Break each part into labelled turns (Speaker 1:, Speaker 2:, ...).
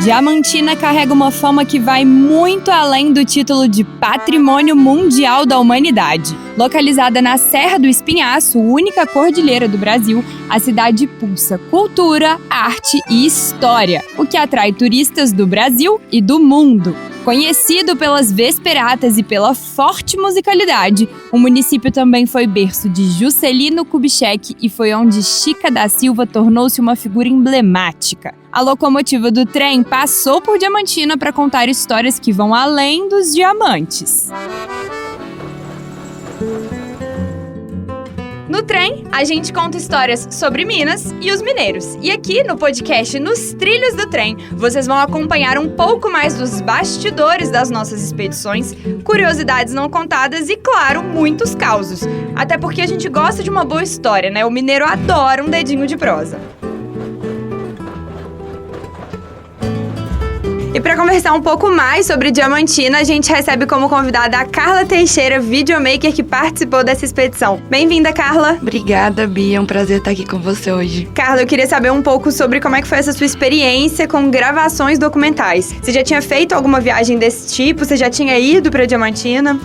Speaker 1: Diamantina carrega uma fama que vai muito além do título de Patrimônio Mundial da Humanidade. Localizada na Serra do Espinhaço, única cordilheira do Brasil, a cidade pulsa cultura, arte e história, o que atrai turistas do Brasil e do mundo. Conhecido pelas Vesperatas e pela forte musicalidade, o município também foi berço de Juscelino Kubitschek e foi onde Chica da Silva tornou-se uma figura emblemática. A locomotiva do trem passou por Diamantina para contar histórias que vão além dos diamantes. No trem, a gente conta histórias sobre Minas e os mineiros. E aqui no podcast Nos Trilhos do Trem, vocês vão acompanhar um pouco mais dos bastidores das nossas expedições, curiosidades não contadas e, claro, muitos causos. Até porque a gente gosta de uma boa história, né? O mineiro adora um dedinho de prosa. E para conversar um pouco mais sobre Diamantina, a gente recebe como convidada a Carla Teixeira, videomaker que participou dessa expedição. Bem-vinda, Carla!
Speaker 2: Obrigada, Bia. É um prazer estar aqui com você hoje.
Speaker 1: Carla, eu queria saber um pouco sobre como é que foi essa sua experiência com gravações documentais. Você já tinha feito alguma viagem desse tipo? Você já tinha ido para Diamantina?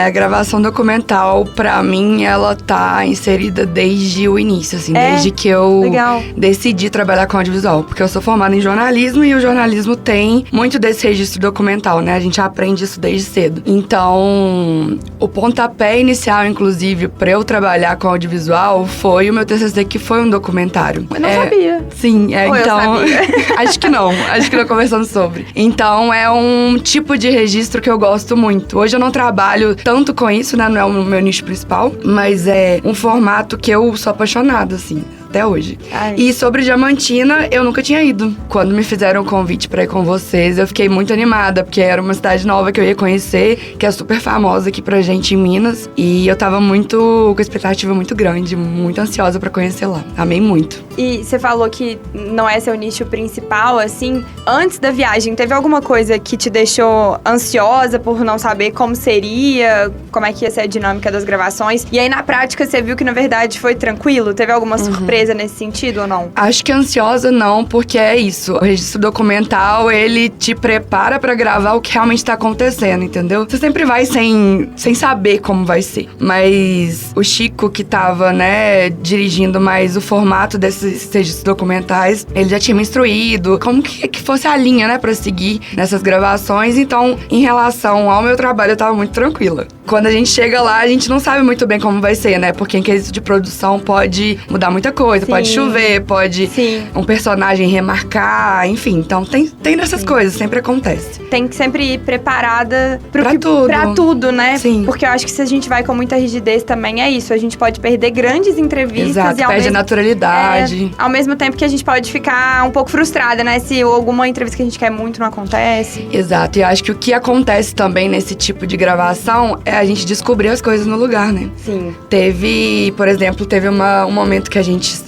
Speaker 2: A gravação documental, para mim, ela tá inserida desde o início, assim, desde que eu decidi trabalhar com audiovisual. Porque eu sou formada em jornalismo e o jornalismo tem muito desse registro documental, né? A gente aprende isso desde cedo. Então, o pontapé inicial, inclusive, pra eu trabalhar com audiovisual foi o meu TCC, que foi um documentário.
Speaker 1: Eu não sabia.
Speaker 2: Sim,
Speaker 1: Ou
Speaker 2: então...
Speaker 1: eu sabia.
Speaker 2: Acho que não conversando sobre. Então, é um tipo de registro que eu gosto muito. Hoje eu não trabalho tanto com isso, né? Não é o meu nicho principal, mas é um formato que eu sou apaixonada, assim, até hoje.
Speaker 1: Ai.
Speaker 2: E sobre Diamantina, eu nunca tinha ido. Quando me fizeram o convite pra ir com vocês, eu fiquei muito animada, porque era uma cidade nova que eu ia conhecer, que é super famosa aqui pra gente em Minas. E eu tava com expectativa muito grande, muito ansiosa pra conhecer lá. Amei muito.
Speaker 1: E você falou que não é seu nicho principal, assim. Antes da viagem, teve alguma coisa que te deixou ansiosa por não saber como seria, como é que ia ser a dinâmica das gravações? E aí, na prática, você viu que, na verdade, foi tranquilo? Teve alguma surpresa nesse sentido ou não?
Speaker 2: Acho que ansiosa não, porque é isso. O registro documental, ele te prepara pra gravar o que realmente tá acontecendo, entendeu? Você sempre vai sem saber como vai ser. Mas o Chico, que tava, né, dirigindo mais o formato desses registros documentais, ele já tinha me instruído como que fosse a linha, né, pra seguir nessas gravações. Então, em relação ao meu trabalho, eu tava muito tranquila. Quando a gente chega lá, a gente não sabe muito bem como vai ser, né? Porque em quesito de produção pode mudar muita coisa. Sim. Pode chover, pode um personagem remarcar, enfim. Então tem dessas coisas, sempre acontece.
Speaker 1: Tem que sempre ir preparada
Speaker 2: pra
Speaker 1: tudo, né?
Speaker 2: Sim.
Speaker 1: Porque eu acho que se a gente vai com muita rigidez também é isso. A gente pode perder grandes entrevistas.
Speaker 2: Exato, perde a naturalidade.
Speaker 1: Ao mesmo tempo que a gente pode ficar um pouco frustrada, né? Se alguma entrevista que a gente quer muito não acontece.
Speaker 2: Exato, e eu acho que o que acontece também nesse tipo de gravação é a gente descobrir as coisas no lugar, né?
Speaker 1: Sim.
Speaker 2: Por exemplo, teve um momento que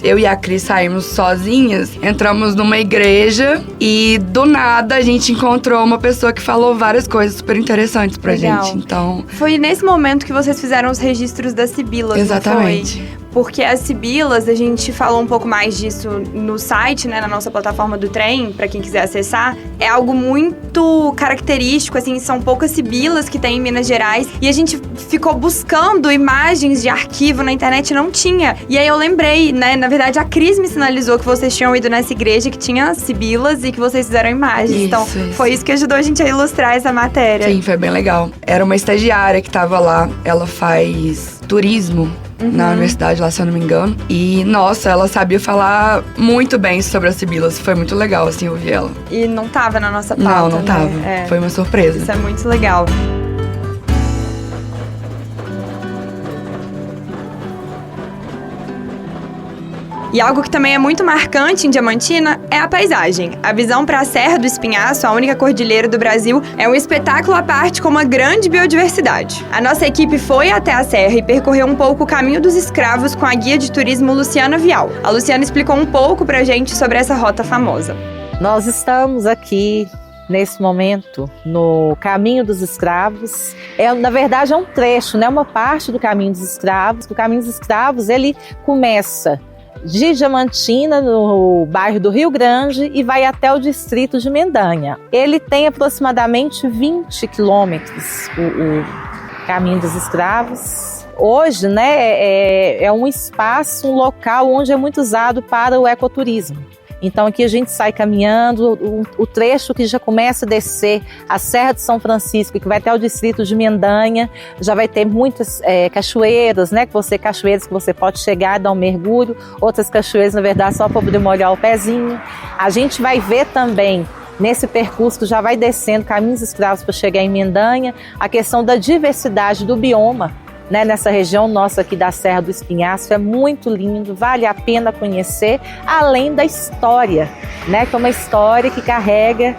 Speaker 2: eu e a Cris saímos sozinhas, entramos numa igreja e do nada a gente encontrou uma pessoa que falou várias coisas super interessantes pra gente. Então,
Speaker 1: foi nesse momento que vocês fizeram os registros das sibilas,
Speaker 2: exatamente.
Speaker 1: Não foi? Porque as sibilas, a gente falou um pouco mais disso no site, né, na nossa plataforma do trem, pra quem quiser acessar. É algo muito característico, assim, são poucas sibilas que tem em Minas Gerais. E a gente ficou buscando imagens de arquivo na internet e não tinha. E aí eu lembrei, né, na verdade a Cris me sinalizou que vocês tinham ido nessa igreja que tinha sibilas e que vocês fizeram imagens. Então, foi isso que ajudou a gente a ilustrar essa matéria.
Speaker 2: Sim, foi bem legal. Era uma estagiária que tava lá, ela faz turismo na universidade lá, se eu não me engano. E, nossa, ela sabia falar muito bem sobre as sibilas. Foi muito legal, assim, ouvir ela.
Speaker 1: E não tava na nossa pauta,
Speaker 2: não tava.
Speaker 1: Né?
Speaker 2: Foi uma surpresa.
Speaker 1: Isso é muito legal. E algo que também é muito marcante em Diamantina é a paisagem. A visão para a Serra do Espinhaço, a única cordilheira do Brasil, é um espetáculo à parte com uma grande biodiversidade. A nossa equipe foi até a serra e percorreu um pouco o caminho dos escravos com a guia de turismo Luciana Vial. A Luciana explicou um pouco pra gente sobre essa rota famosa.
Speaker 3: Nós estamos aqui nesse momento no Caminho dos Escravos. Na verdade, é um trecho, né? Uma parte do Caminho dos Escravos. O Caminho dos Escravos, ele começa de Diamantina, no bairro do Rio Grande, e vai até o distrito de Mendanha. Ele tem aproximadamente 20 quilômetros, o Caminho dos Escravos. Hoje, né, é um espaço, um local onde é muito usado para o ecoturismo. Então aqui a gente sai caminhando, o trecho que já começa a descer a Serra de São Francisco, que vai até o distrito de Mendanha, já vai ter muitas cachoeiras, né? Cachoeiras que você pode chegar e dar um mergulho, outras cachoeiras, na verdade, só para poder molhar o pezinho. A gente vai ver também, nesse percurso que já vai descendo Caminhos Escravos para chegar em Mendanha, a questão da diversidade do bioma, né, nessa região nossa aqui da Serra do Espinhaço. É muito lindo, vale a pena conhecer, além da história, né, que é uma história que carrega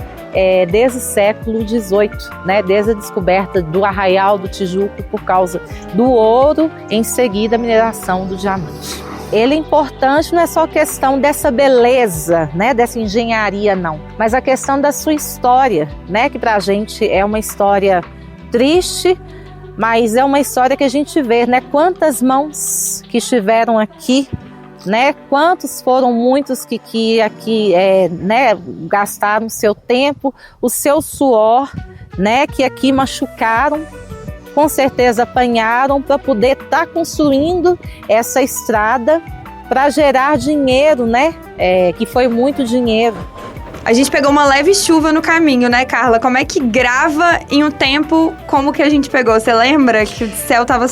Speaker 3: desde o século XVIII, né, desde a descoberta do Arraial do Tijuco por causa do ouro, em seguida a mineração do diamante. Ele é importante, não é só questão dessa beleza, né, dessa engenharia, não, mas a questão da sua história, né, que pra gente é uma história triste, mas é uma história que a gente vê, né? Quantas mãos que estiveram aqui, né? Quantos foram muitos que aqui, né? Gastaram seu tempo, o seu suor, né? Que aqui machucaram, com certeza apanharam para poder estar construindo essa estrada para gerar dinheiro, né? Que foi muito dinheiro.
Speaker 1: A gente pegou uma leve chuva no caminho, né, Carla? Como é que grava em um tempo como que a gente pegou? Você lembra que o céu tava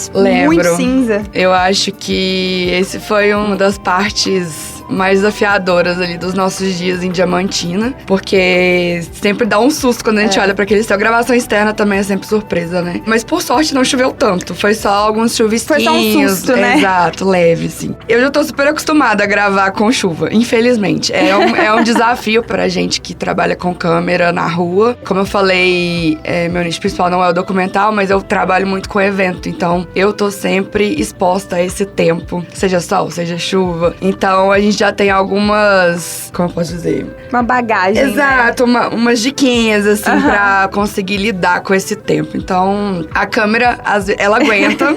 Speaker 1: muito cinza?
Speaker 2: Eu acho que esse foi uma das partes mais desafiadoras ali dos nossos dias em Diamantina, porque sempre dá um susto quando a gente olha para aquele céu. Gravação externa também é sempre surpresa, né? Mas por sorte não choveu tanto, foi só alguns chuvisquinhos.
Speaker 1: Foi só um susto, né?
Speaker 2: Exato, leve, assim. Eu já tô super acostumada a gravar com chuva, infelizmente. É um desafio pra gente que trabalha com câmera na rua. Como eu falei, meu nicho principal não é o documental, mas eu trabalho muito com evento, então eu tô sempre exposta a esse tempo, seja sol, seja chuva. Então a gente já tem algumas, como eu posso dizer?
Speaker 1: Uma bagagem,
Speaker 2: exato,
Speaker 1: né?
Speaker 2: Umas diquinhas, assim, pra conseguir lidar com esse tempo. Então, a câmera, ela aguenta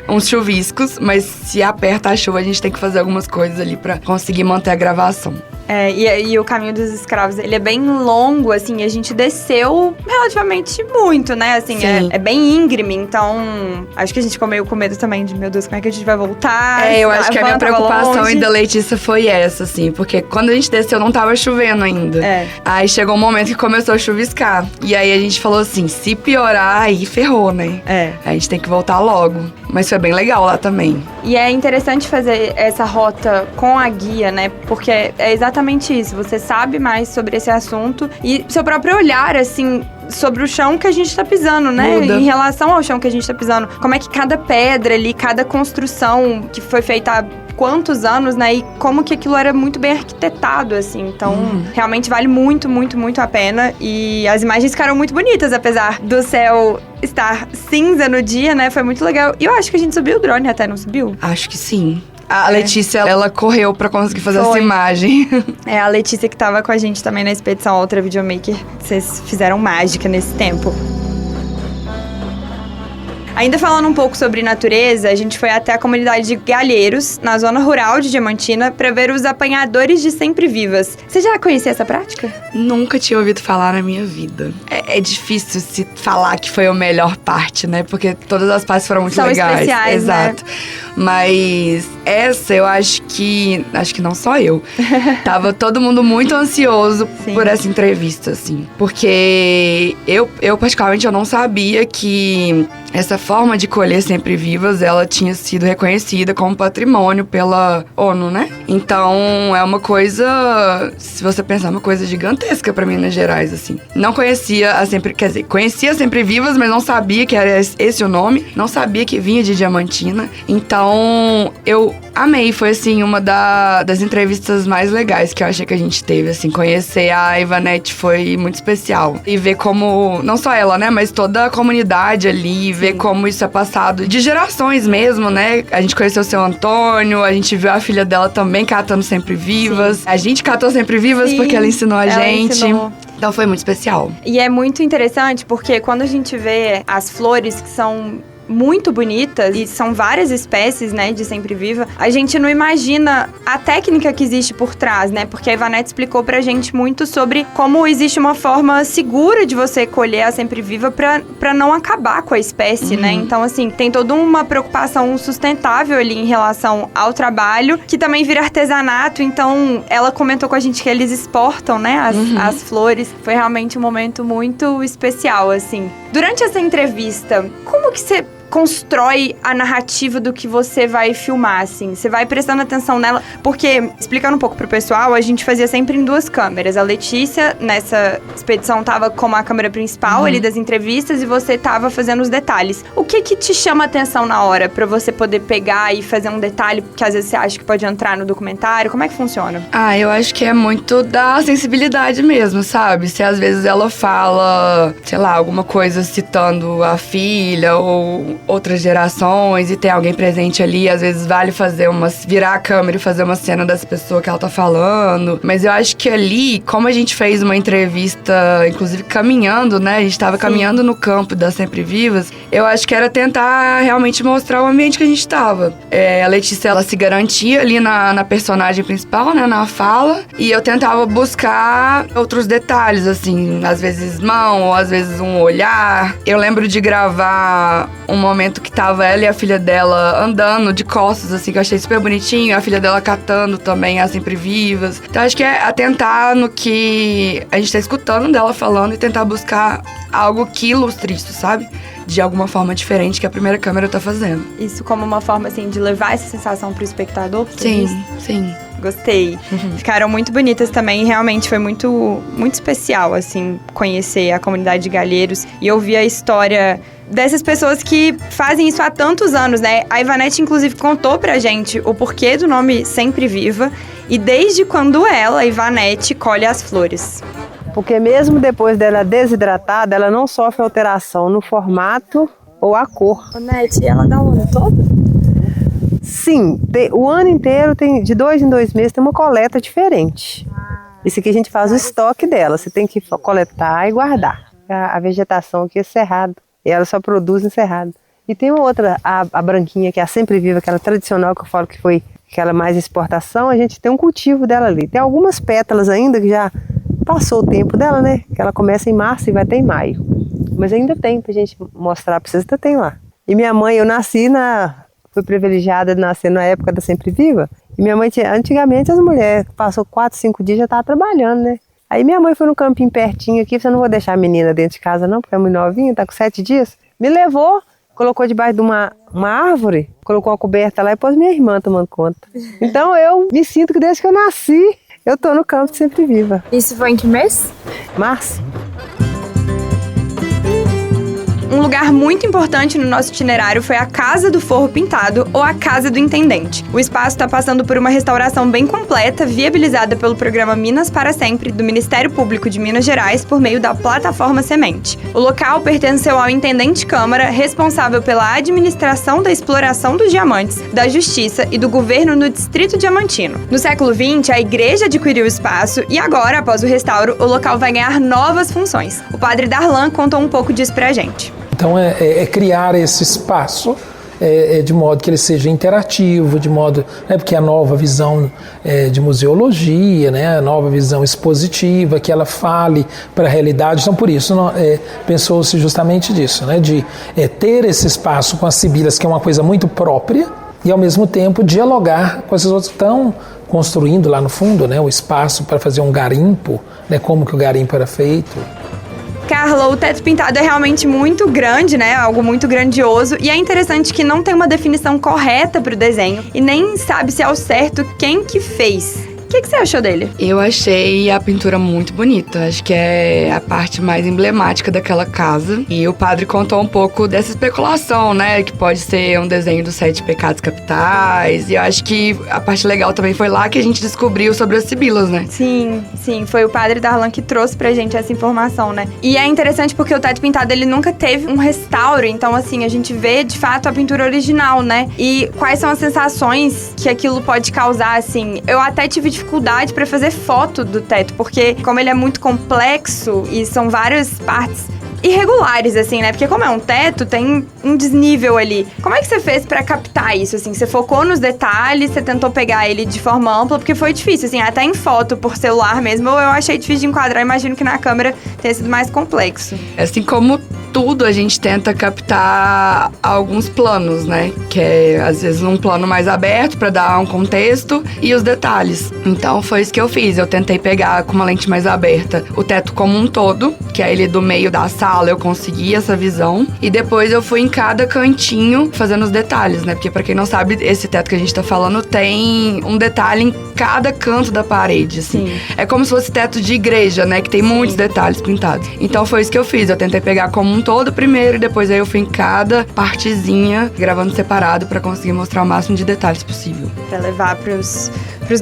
Speaker 2: uns chuviscos, mas se aperta a chuva, a gente tem que fazer algumas coisas ali pra conseguir manter a gravação.
Speaker 1: E o Caminho dos Escravos, ele é bem longo, assim, a gente desceu relativamente muito, né? Assim, é bem íngreme, então acho que a gente ficou meio com medo também de, meu Deus, como é que a gente vai voltar?
Speaker 2: Eu acho que a minha preocupação e da Letícia foi essa, assim, porque quando a gente desceu não tava chovendo ainda. Aí chegou um momento que começou a chuviscar. E aí a gente falou assim, se piorar, aí ferrou, né? A gente tem que voltar logo. Mas foi bem legal lá também.
Speaker 1: E é interessante fazer essa rota com a guia, né? Porque é exatamente isso. Você sabe mais sobre esse assunto e seu próprio olhar, assim, sobre o chão que a gente tá pisando, né?
Speaker 2: Muda.
Speaker 1: Em relação ao chão que a gente tá pisando. Como é que cada pedra ali, cada construção que foi feita há quantos anos, né? E como que aquilo era muito bem arquitetado, assim. Então, realmente vale muito, muito, muito a pena. E as imagens ficaram muito bonitas, apesar do céu estar cinza no dia, né? Foi muito legal. E eu acho que a gente subiu o drone até, não subiu?
Speaker 2: Acho que sim. A Letícia, ela correu pra conseguir fazer essa imagem.
Speaker 1: A Letícia que tava com a gente também na expedição Ultra Videomaker. Vocês fizeram mágica nesse tempo. Ainda falando um pouco sobre natureza, a gente foi até a comunidade de Galheiros, na zona rural de Diamantina, para ver os apanhadores de sempre-vivas. Você já conhecia essa prática?
Speaker 2: Nunca tinha ouvido falar na minha vida. É difícil se falar que foi a melhor parte, né? Porque todas as partes foram muito legais.
Speaker 1: São especiais,
Speaker 2: exato.
Speaker 1: Né?
Speaker 2: Mas essa eu acho que não só eu. Tava todo mundo muito ansioso por essa entrevista, assim. Porque eu particularmente, eu não sabia que essa forma de colher sempre-vivas, ela tinha sido reconhecida como patrimônio pela ONU, né? Então, é uma coisa, se você pensar, uma coisa gigantesca pra Minas Gerais, assim. Não conhecia conhecia sempre-vivas, mas não sabia que era esse o nome. Não sabia que vinha de Diamantina. Então, eu amei. Foi, assim, uma das entrevistas mais legais que eu achei que a gente teve, assim. Conhecer a Ivanete foi muito especial. E ver como, não só ela, né? Mas toda a comunidade ali, ver como isso é passado de gerações mesmo, né? A gente conheceu o seu Antônio, a gente viu a filha dela também catando sempre-vivas. A gente catou sempre-vivas porque ela ensinou a gente. Então foi muito especial.
Speaker 1: E é muito interessante porque quando a gente vê as flores que são muito bonita, e são várias espécies, né, de sempre-viva, a gente não imagina a técnica que existe por trás, né? Porque a Ivanete explicou pra gente muito sobre como existe uma forma segura de você colher a sempre-viva pra não acabar com a espécie, né? Então, assim, tem toda uma preocupação sustentável ali em relação ao trabalho, que também vira artesanato. Então, ela comentou com a gente que eles exportam, né, as flores. Foi realmente um momento muito especial, assim. Durante essa entrevista, como que você constrói a narrativa do que você vai filmar, assim? Você vai prestando atenção nela, porque, explicando um pouco pro pessoal, a gente fazia sempre em 2 câmeras. A Letícia, nessa expedição, tava como a câmera principal ali das entrevistas e você tava fazendo os detalhes. O que te chama a atenção na hora pra você poder pegar e fazer um detalhe que às vezes você acha que pode entrar no documentário? Como é que funciona?
Speaker 2: Eu acho que é muito da sensibilidade mesmo, sabe? Se às vezes ela fala, sei lá, alguma coisa citando a filha ou outras gerações e tem alguém presente ali, às vezes vale virar a câmera e fazer uma cena dessa pessoa que ela tá falando. Mas eu acho que ali, como a gente fez uma entrevista, inclusive caminhando, né? A gente tava caminhando no campo das Sempre Vivas, eu acho que era tentar realmente mostrar o ambiente que a gente tava. A Letícia, ela se garantia ali na personagem principal, né? Na fala. E eu tentava buscar outros detalhes, assim, às vezes mão, ou às vezes um olhar. Eu lembro de gravar um momento que tava ela e a filha dela andando de costas, assim, que eu achei super bonitinho. A filha dela catando também as Sempre Vivas. Então acho que é atentar no que a gente tá escutando dela falando e tentar buscar algo que ilustre isso, sabe? De alguma forma diferente que a primeira câmera tá fazendo.
Speaker 1: Isso como uma forma, assim, de levar essa sensação pro espectador?
Speaker 2: Sim.
Speaker 1: Gostei. Ficaram muito bonitas também, realmente foi muito, muito especial, assim, conhecer a comunidade de Galheiros e ouvir a história dessas pessoas que fazem isso há tantos anos, né? A Ivanete, inclusive, contou pra gente o porquê do nome Sempre Viva e desde quando ela, a Ivanete, colhe as flores.
Speaker 4: Porque mesmo depois dela desidratada, ela não sofre alteração no formato ou a cor.
Speaker 1: Ô, Nete, ela dá o ano todo?
Speaker 4: Sim, o ano inteiro, de 2 em 2 meses, tem uma coleta diferente. Isso aqui a gente faz o estoque dela, você tem que coletar e guardar. A vegetação aqui é cerrado, e ela só produz em cerrado. E tem uma outra, a branquinha, que é a Sempre Viva, aquela tradicional que eu falo que foi aquela mais exportação, a gente tem um cultivo dela ali. Tem algumas pétalas ainda que já passou o tempo dela, né? Que ela começa em março e vai até em maio. Mas ainda tem pra gente mostrar pra vocês, ainda tem lá. E minha mãe, eu fui privilegiada de nascer na época da Sempre Viva. E minha mãe antigamente as mulheres passou 4, 5 dias já estavam trabalhando, né? Aí minha mãe foi no campinho pertinho aqui, eu não vou deixar a menina dentro de casa não, porque é muito novinha, tá com 7 dias. Me levou, colocou debaixo de uma árvore, colocou uma coberta lá e pôs minha irmã tomando conta. Então eu me sinto que desde que eu nasci, eu tô no campo de Sempre Viva.
Speaker 1: Isso foi em que mês?
Speaker 4: Março.
Speaker 1: Um lugar muito importante no nosso itinerário foi a Casa do Forro Pintado, ou a Casa do Intendente. O espaço está passando por uma restauração bem completa, viabilizada pelo programa Minas para Sempre, do Ministério Público de Minas Gerais, por meio da plataforma Semente. O local pertenceu ao Intendente Câmara, responsável pela administração da exploração dos diamantes, da Justiça e do governo no Distrito Diamantino. No século XX, a igreja adquiriu o espaço e agora, após o restauro, o local vai ganhar novas funções. O padre Darlan contou um pouco disso pra gente.
Speaker 5: Então é criar esse espaço de modo que ele seja interativo, de modo, né, porque a nova visão de museologia, né, a nova visão expositiva, que ela fale para a realidade. Então, por isso, pensou-se justamente disso, né, de ter esse espaço com as sibilas, que é uma coisa muito própria, e ao mesmo tempo dialogar com essas outras que estão construindo lá no fundo, né, o espaço para fazer um garimpo, né, como que o garimpo era feito.
Speaker 1: Carla, o teto pintado é realmente muito grande, né? Algo muito grandioso. E é interessante que não tem uma definição correta para o desenho. E nem sabe se é ao certo quem que fez. O que você achou dele?
Speaker 2: Eu achei a pintura muito bonita. Acho que é a parte mais emblemática daquela casa. E o padre contou um pouco dessa especulação, né? Que pode ser um desenho dos 7 pecados capitais. E eu acho que a parte legal também foi lá que a gente descobriu sobre as sibilas, né?
Speaker 1: Sim. Foi o padre Darlan que trouxe pra gente essa informação, né? E é interessante porque o teto pintado, ele nunca teve um restauro. Então, assim, a gente vê, de fato, a pintura original, né? E quais são as sensações que aquilo pode causar, assim. Eu até tive dificuldade para fazer foto do teto, porque como ele é muito complexo e são várias partes irregulares, assim, né? Porque como é um teto, tem um desnível ali. Como é que você fez pra captar isso, assim? Você focou nos detalhes, você tentou pegar ele de forma ampla, porque foi difícil, assim, até em foto, por celular mesmo, eu achei difícil de enquadrar. Imagino que na câmera tenha sido mais complexo.
Speaker 2: Assim como tudo, a gente tenta captar alguns planos, né? Que é, às vezes, um plano mais aberto pra dar um contexto e os detalhes. Então, foi isso que eu fiz. Eu tentei pegar com uma lente mais aberta o teto como um todo, que é ele do meio da sala, eu consegui essa visão. E depois eu fui em cada cantinho fazendo os detalhes, né? Porque pra quem não sabe, esse teto que a gente tá falando tem um detalhe em cada canto da parede, assim.
Speaker 1: Sim.
Speaker 2: É como se fosse teto de igreja, né? Que tem muitos detalhes pintados. Então foi isso que eu fiz. Eu tentei pegar como um todo primeiro e depois aí eu fui em cada partezinha, gravando separado pra conseguir mostrar o máximo de detalhes possível.
Speaker 1: Pra levar pros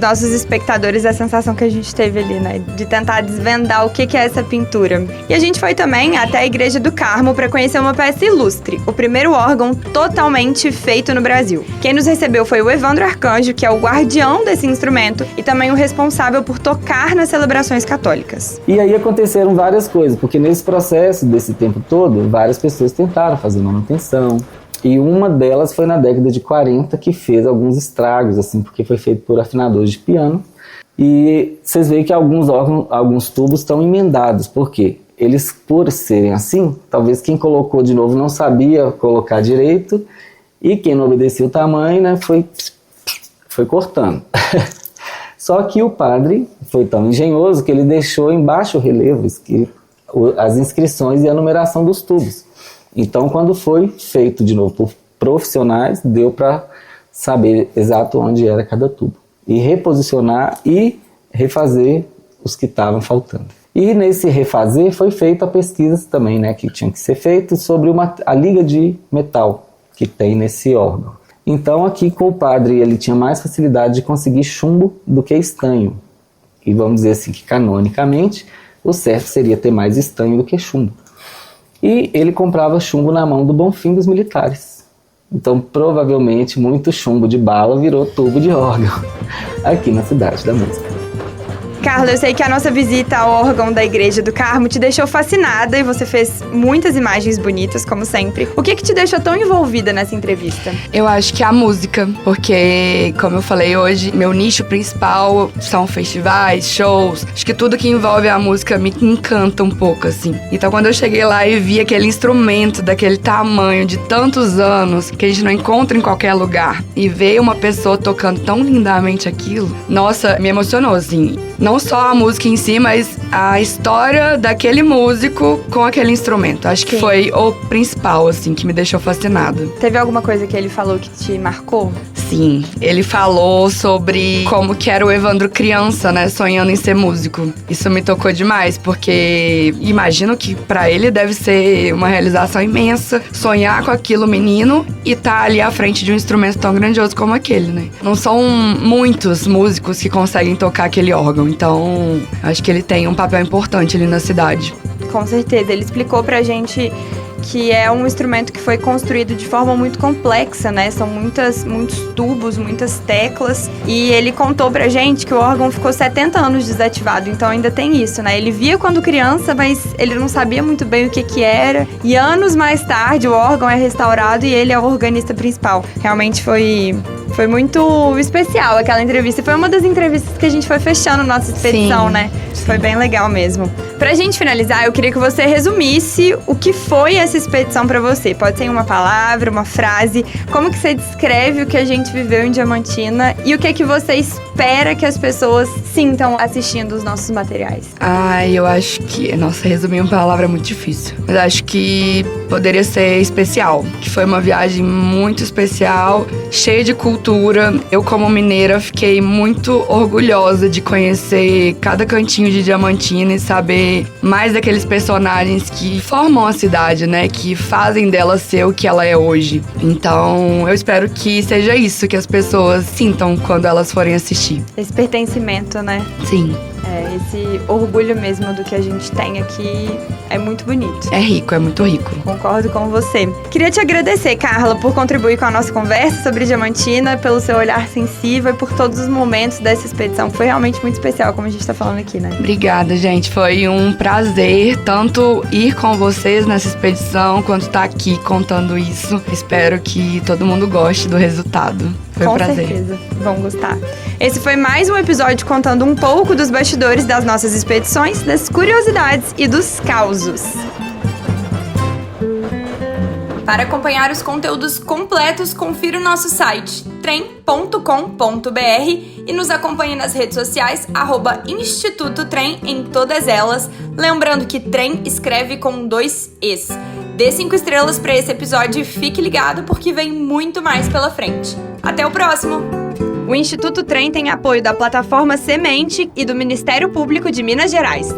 Speaker 1: nossos espectadores a sensação que a gente teve ali, né? De tentar desvendar o que é essa pintura. E a gente foi também até a Igreja do Carmo para conhecer uma peça ilustre, o primeiro órgão totalmente feito no Brasil. Quem nos recebeu foi o Evandro Arcanjo, que é o guardião desse instrumento e também o responsável por tocar nas celebrações católicas.
Speaker 6: E aí aconteceram várias coisas, porque nesse processo desse tempo todo, várias pessoas tentaram fazer manutenção. E uma delas foi na década de 40, que fez alguns estragos, assim, porque foi feito por afinadores de piano. E vocês veem que alguns órgãos, alguns tubos estão emendados. Por quê? Eles, por serem assim, talvez quem colocou de novo não sabia colocar direito, e quem não obedecia o tamanho, né, foi cortando. Só que o padre foi tão engenhoso que ele deixou em baixo relevo as inscrições e a numeração dos tubos. Então, quando foi feito de novo por profissionais, deu para saber exato onde era cada tubo. E reposicionar e refazer os que estavam faltando. E nesse refazer foi feita a pesquisa também, né, que tinha que ser feita sobre a liga de metal que tem nesse órgão. Então, aqui com o padre, ele tinha mais facilidade de conseguir chumbo do que estanho. E vamos dizer assim que, canonicamente, o certo seria ter mais estanho do que chumbo. E ele comprava chumbo na mão do Bonfim dos militares. Então, provavelmente, muito chumbo de bala virou tubo de órgão aqui na Cidade da Música.
Speaker 1: Carla, eu sei que a nossa visita ao órgão da Igreja do Carmo te deixou fascinada e você fez muitas imagens bonitas, como sempre. O que te deixou tão envolvida nessa entrevista?
Speaker 2: Eu acho que a música, porque, como eu falei hoje, meu nicho principal são festivais, shows. Acho que tudo que envolve a música me encanta um pouco, assim. Então, quando eu cheguei lá e vi aquele instrumento daquele tamanho, de tantos anos, que a gente não encontra em qualquer lugar, e ver uma pessoa tocando tão lindamente aquilo, nossa, me emocionou, assim. Não só a música em si, mas a história daquele músico com aquele instrumento. Acho que foi o principal, assim, que me deixou fascinada.
Speaker 1: Teve alguma coisa que ele falou que te marcou?
Speaker 2: Sim, ele falou sobre como que era o Evandro criança, né, sonhando em ser músico. Isso me tocou demais, porque imagino que pra ele deve ser uma realização imensa sonhar com aquilo menino e tá ali à frente de um instrumento tão grandioso como aquele, né? Não são muitos músicos que conseguem tocar aquele órgão, então acho que ele tem um papel importante ali na cidade.
Speaker 1: Com certeza, ele explicou pra gente que é um instrumento que foi construído de forma muito complexa, né? São muitos tubos, muitas teclas. E ele contou pra gente que o órgão ficou 70 anos desativado, então ainda tem isso, né? Ele via quando criança, mas ele não sabia muito bem o que era. E anos mais tarde, o órgão é restaurado e ele é o organista principal. Realmente foi muito especial aquela entrevista. Foi uma das entrevistas que a gente foi fechando nossa expedição, né? Foi bem legal mesmo. Pra gente finalizar, eu queria que você resumisse o que foi essa expedição pra você. Pode ser uma palavra, uma frase. Como que você descreve o que a gente viveu em Diamantina e o que é que você espera que as pessoas sintam assistindo os nossos materiais?
Speaker 2: Eu acho que... Nossa, resumir uma palavra é muito difícil. Mas acho que poderia ser especial. Que foi uma viagem muito especial, cheia de cultura. Eu, como mineira, fiquei muito orgulhosa de conhecer cada cantinho de Diamantina e saber mais daqueles personagens que formam a cidade, né? Que fazem dela ser o que ela é hoje. Então, eu espero que seja isso que as pessoas sintam quando elas forem assistir.
Speaker 1: Esse pertencimento, né?
Speaker 2: Sim.
Speaker 1: Esse orgulho mesmo do que a gente tem aqui é muito bonito.
Speaker 2: É rico, é muito rico.
Speaker 1: Concordo com você. Queria te agradecer, Carla, por contribuir com a nossa conversa sobre Diamantina, pelo seu olhar sensível e por todos os momentos dessa expedição. Foi realmente muito especial, como a gente tá falando aqui, né?
Speaker 2: Obrigada, gente. Foi um prazer tanto ir com vocês nessa expedição, quanto estar aqui contando isso. Espero que todo mundo goste do resultado. Foi um prazer.
Speaker 1: Com certeza, vão gostar. Esse foi mais um episódio contando um pouco dos bastidores das nossas expedições, das curiosidades e dos causos. Para acompanhar os conteúdos completos, confira o nosso site trem.com.br e nos acompanhe nas redes sociais @Instituto Trem em todas elas. Lembrando que Trem escreve com 2 Es. Dê 5 estrelas para esse episódio e fique ligado porque vem muito mais pela frente. Até o próximo! O Instituto Trem tem apoio da plataforma Semente e do Ministério Público de Minas Gerais.